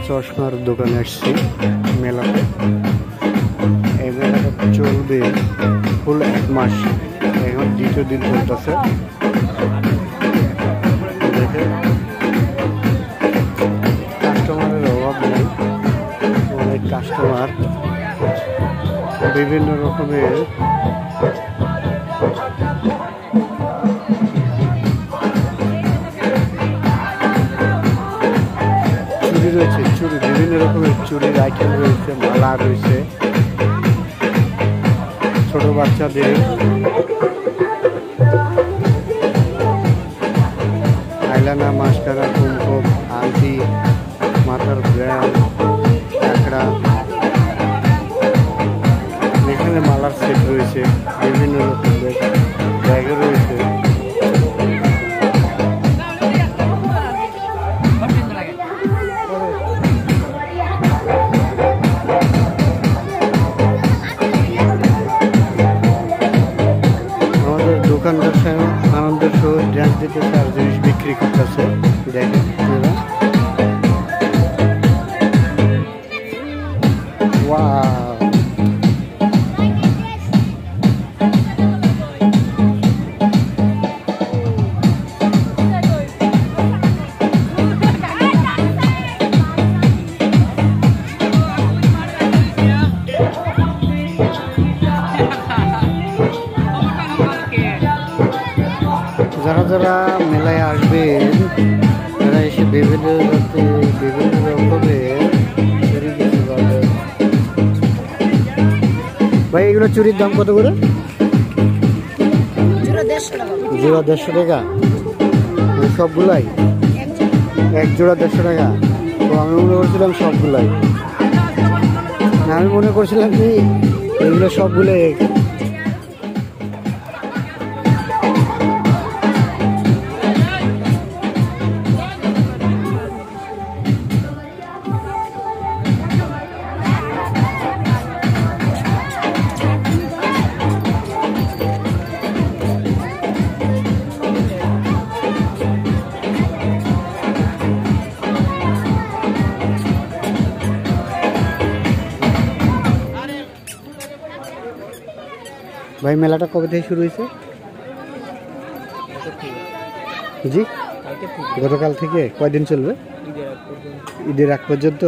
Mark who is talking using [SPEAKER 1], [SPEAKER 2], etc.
[SPEAKER 1] চশমার দোকানে আসছি মেলাতে। এই মেলাটা চলবে ফুল 1 মাস, এখন 2য় দিন চলতেছে। কাস্টমারের অভাব নেই, অনেক কাস্টমার, বিভিন্ন রকমের চুড়ি রয়েছে, বিভিন্ন রকমের চুড়ির আইটেম রয়েছে, মালা রয়েছে, ছোট বাচ্চাদের আইলানা, মাস্কারা, কুমকুম, আংটি, মাথার ব্র্যান্ড, কাঁকড়া, এখানে মালার সেট রয়েছে, বিভিন্ন রকমের ব্যাগও রয়েছে। আমাদের দোকানদার আনন্দের সহ ড্যান্স দিতেছে আর জিনিস বিক্রি করতেছে, দেখেন আপনারা। যারা যারা মেলায় আসবেন তারা এসে বিভিন্ন রকমের চুরি দেখতে পাবেন। ভাই এগুলো চুরির দাম কত করে? জোড়া 150 টাকা। সবগুলাই এক জোড়া 150 টাকা? তো আমি মনে করছিলাম সবগুলাই, না আমি মনে করছিলাম কি এগুলো সবগুলো ভাই মেলাটা কবে থেকে শুরু হয়েছে? জি, গতকাল থেকে। কয়দিন চলবে? ঈদের আগ পর্যন্ত।